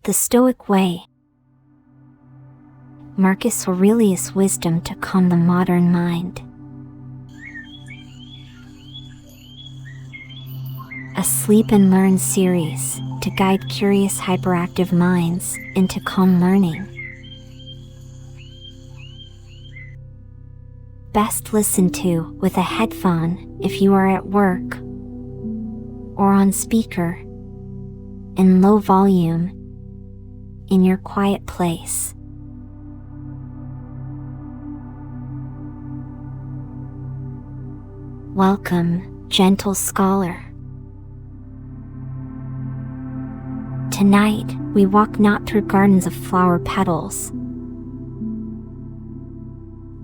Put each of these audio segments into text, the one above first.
The Stoic Way. Marcus Aurelius' wisdom to calm the modern mind. A sleep and learn series to guide curious hyperactive minds into calm learning. Best listened to with a headphone if you are at work or on speaker in low volume in your quiet place. Welcome, gentle scholar. Tonight, we walk not through gardens of flower petals,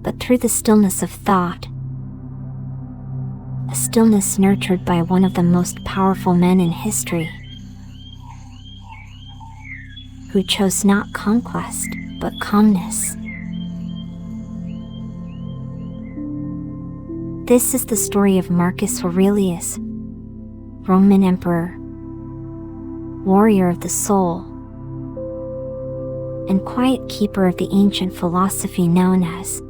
but through the stillness of thought, a stillness nurtured by one of the most powerful men in history, who chose not conquest, but calmness. This is the story of Marcus Aurelius, Roman emperor, warrior of the soul, and quiet keeper of the ancient philosophy known as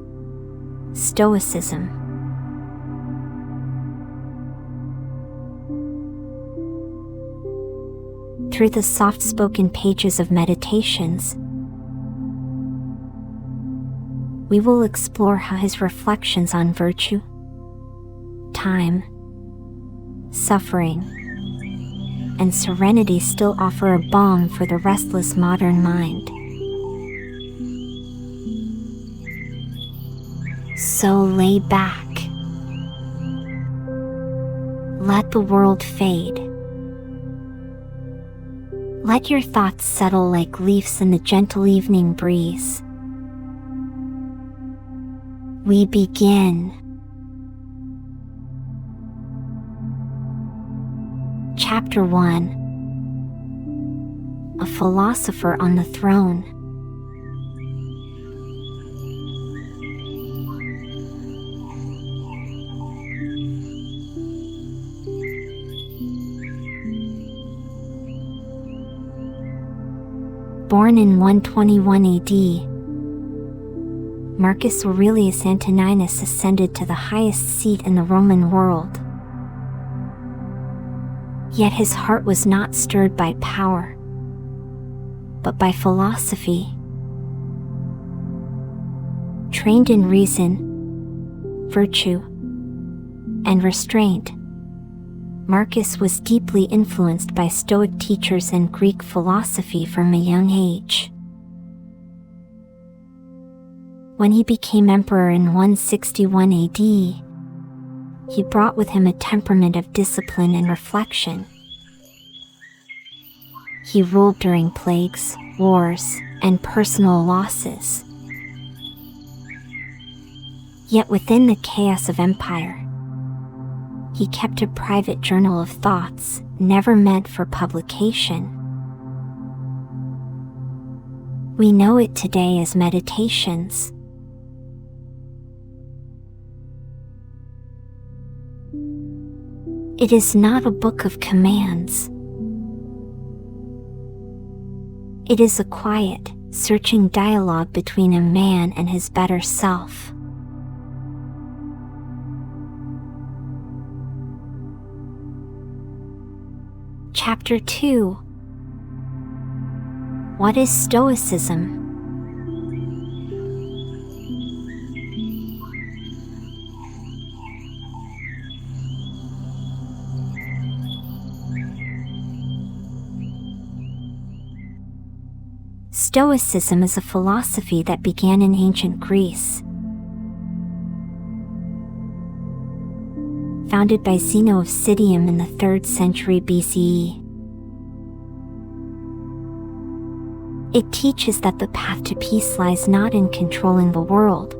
Stoicism. Through the soft-spoken pages of Meditations, we will explore how his reflections on virtue, time, suffering, and serenity still offer a balm for the restless modern mind. So lay back. Let the world fade. Let your thoughts settle like leaves in the gentle evening breeze. We begin. Chapter 1. A Philosopher on the Throne. Born in 121 AD, Marcus Aurelius Antoninus ascended to the highest seat in the Roman world. Yet his heart was not stirred by power, but by philosophy. Trained in reason, virtue, and restraint, Marcus was deeply influenced by Stoic teachers and Greek philosophy from a young age. When he became emperor in 161 AD, he brought with him a temperament of discipline and reflection. He ruled during plagues, wars, and personal losses. Yet within the chaos of empire, he kept a private journal of thoughts never meant for publication. We know it today as Meditations. It is not a book of commands. It is a quiet, searching dialogue between a man and his better self. Chapter 2. What is Stoicism? Stoicism is a philosophy that began in ancient Greece. Founded by Zeno of Citium in the 3rd century BCE. It teaches that the path to peace lies not in controlling the world,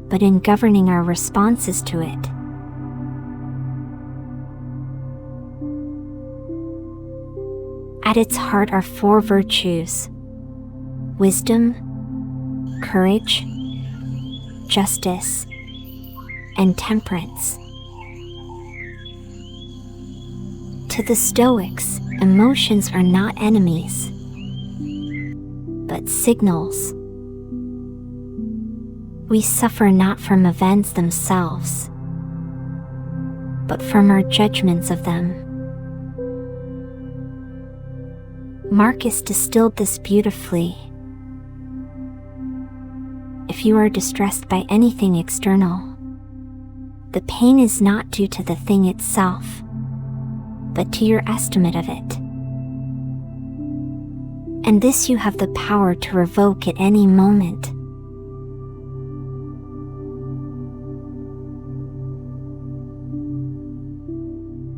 but in governing our responses to it. At its heart are 4 virtues: wisdom, courage, justice, and temperance. To the Stoics, Emotions are not enemies, but signals. We suffer not from events themselves, but from our judgments of them. Marcus distilled this beautifully. If you are distressed by anything external, the pain is not due to the thing itself, but to your estimate of it. And this you have the power to revoke at any moment.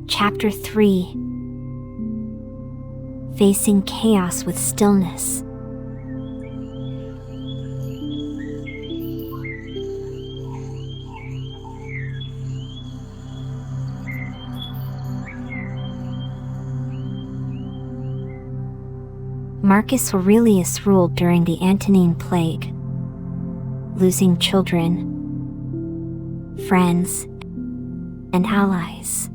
Chapter 3: Facing Chaos with Stillness. Marcus Aurelius ruled during the Antonine Plague, losing children, friends, and allies.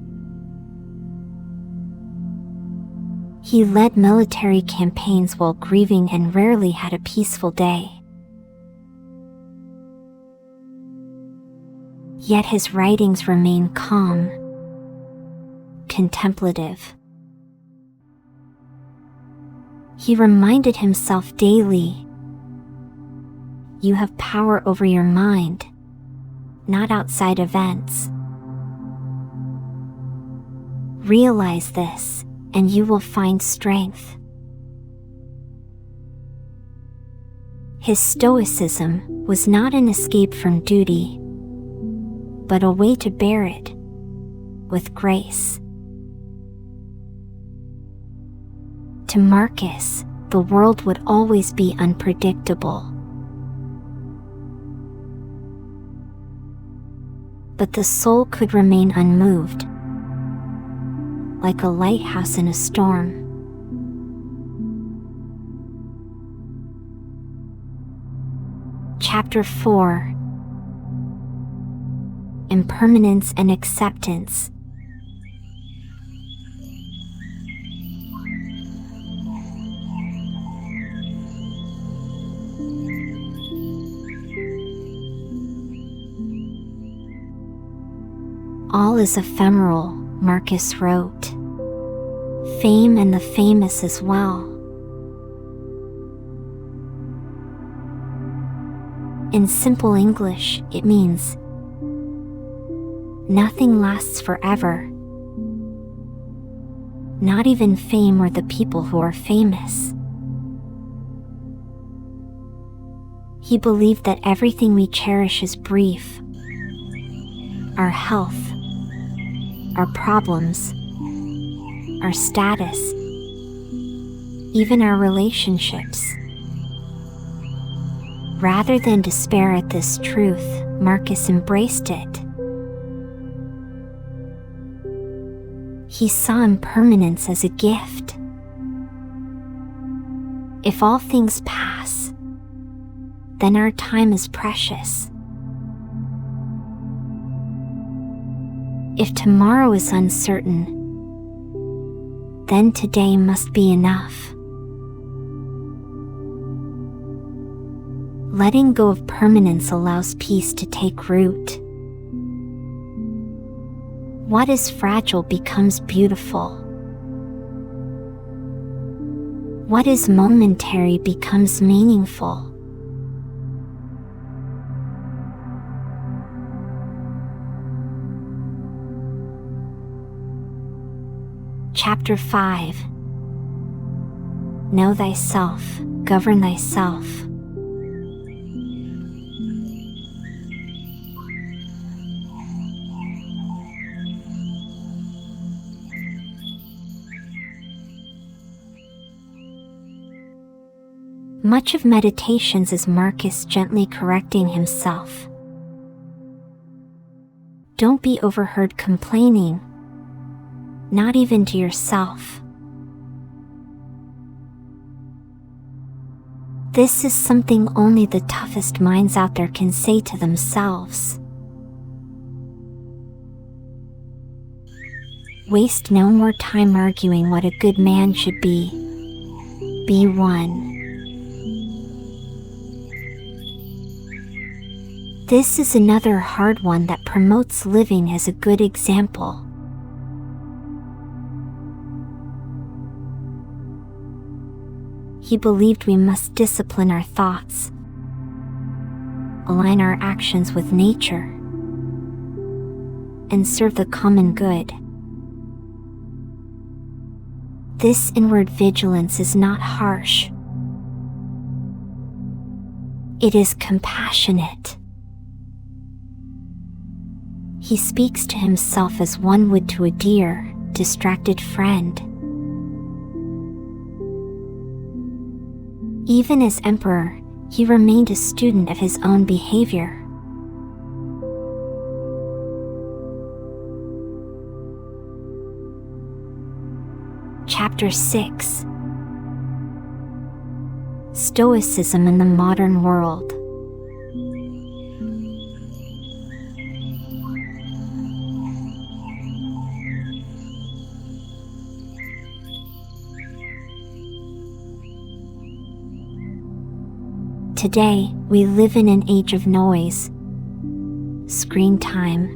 He led military campaigns while grieving and rarely had a peaceful day. Yet his writings remain calm, contemplative. He reminded himself daily, "You have power over your mind, not outside events. Realize this, and you will find strength." His Stoicism was not an escape from duty, but a way to bear it with grace. To Marcus, the world would always be unpredictable. But the soul could remain unmoved, like a lighthouse in a storm. Chapter 4: Impermanence and Acceptance. All is ephemeral, Marcus wrote. Fame and the famous as well. In simple English, it means nothing lasts forever. Not even fame or the people who are famous. He believed that everything we cherish is brief. Our health, our problems, our status, even our relationships. Rather than despair at this truth, Marcus embraced it. He saw impermanence as a gift. If all things pass, then our time is precious. If tomorrow is uncertain, then today must be enough. Letting go of permanence allows peace to take root. What is fragile becomes beautiful. What is momentary becomes meaningful. Chapter 5: Know thyself, govern thyself. Much of Meditations is Marcus gently correcting himself. Don't be overheard complaining, not even to yourself. This is something only the toughest minds out there can say to themselves. Waste no more time arguing what a good man should be. Be one. This is another hard one that promotes living as a good example. He believed we must discipline our thoughts, align our actions with nature, and serve the common good. This inward vigilance is not harsh. It is compassionate. He speaks to himself as one would to a dear, distracted friend. Even as emperor, he remained a student of his own behavior. Chapter 6: Stoicism in the Modern World. Today, we live in an age of noise, screen time,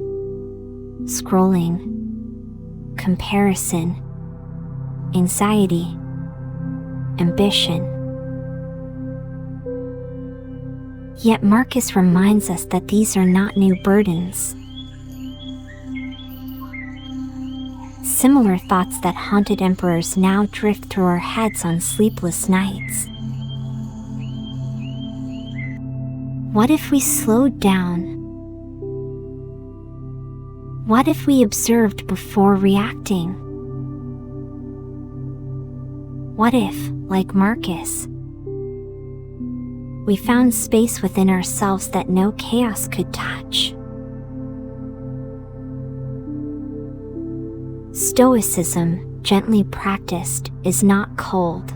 scrolling, comparison, anxiety, ambition. Yet Marcus reminds us that these are not new burdens. Similar thoughts that haunted emperors now drift through our heads on sleepless nights. What if we slowed down? What if we observed before reacting? What if, like Marcus, we found space within ourselves that no chaos could touch? Stoicism, gently practiced, is not cold.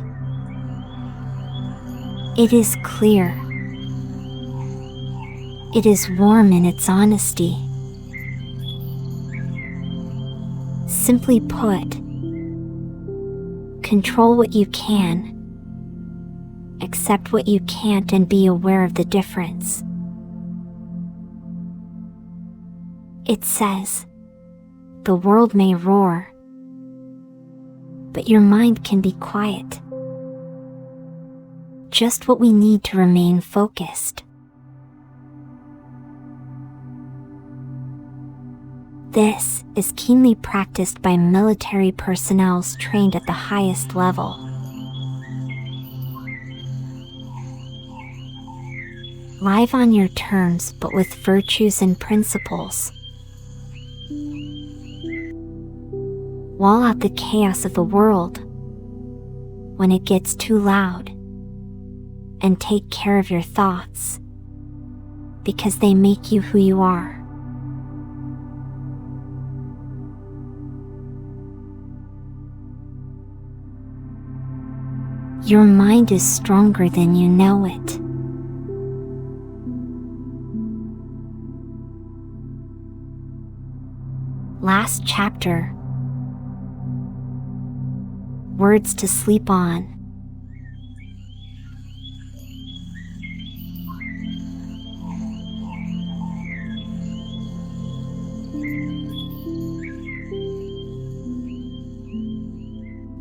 It is clear. It is warm in its honesty. Simply put, control what you can, accept what you can't, and be aware of the difference. It says, the world may roar, but your mind can be quiet. Just what we need to remain focused. This is keenly practiced by military personnel trained at the highest level. Live on your terms, but with virtues and principles. Wall out the chaos of the world when it gets too loud, and take care of your thoughts, because they make you who you are. Your mind is stronger than you know it. Last chapter. Words to sleep on.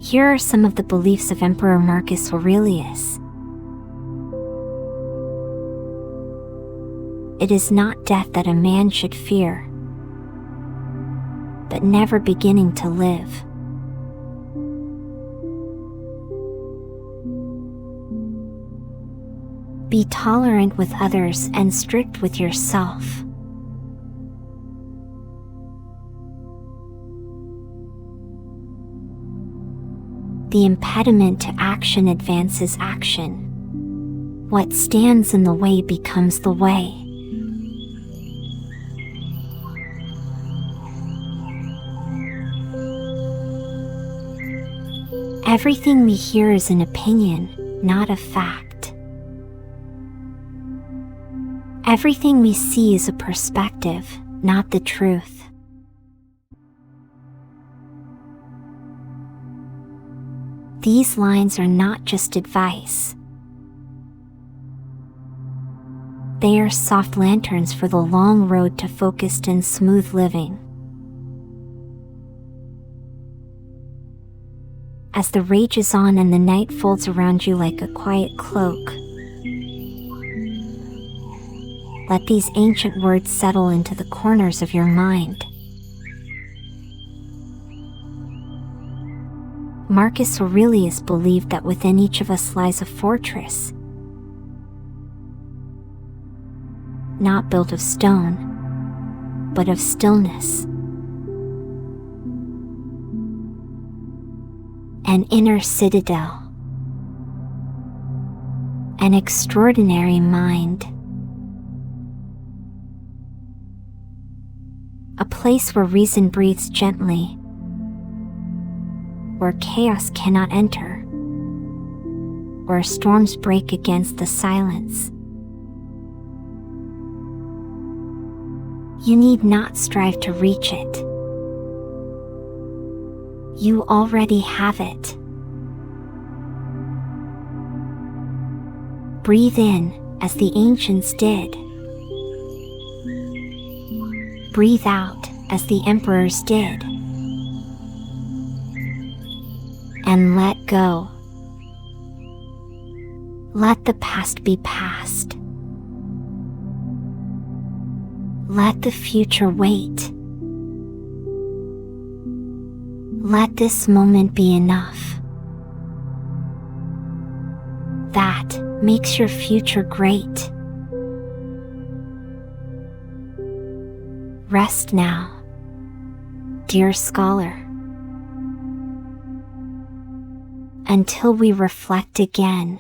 Here are some of the beliefs of Emperor Marcus Aurelius. It is not death that a man should fear, but never beginning to live. Be tolerant with others and strict with yourself. The impediment to action advances action. What stands in the way becomes the way. Everything we hear is an opinion, not a fact. Everything we see is a perspective, not the truth. These lines are not just advice. They are soft lanterns for the long road to focused and smooth living. As the rages on and the night folds around you like a quiet cloak, let these ancient words settle into the corners of your mind. Marcus Aurelius believed that within each of us lies a fortress, not built of stone, but of stillness. An inner citadel, an extraordinary mind, a place where reason breathes gently, where chaos cannot enter, where storms break against the silence. You need not strive to reach it. You already have it. Breathe in as the ancients did. Breathe out as the emperors did. And let go. Let the past be past. Let the future wait. Let this moment be enough. That makes your future great. Rest now, dear scholar. Until we reflect again.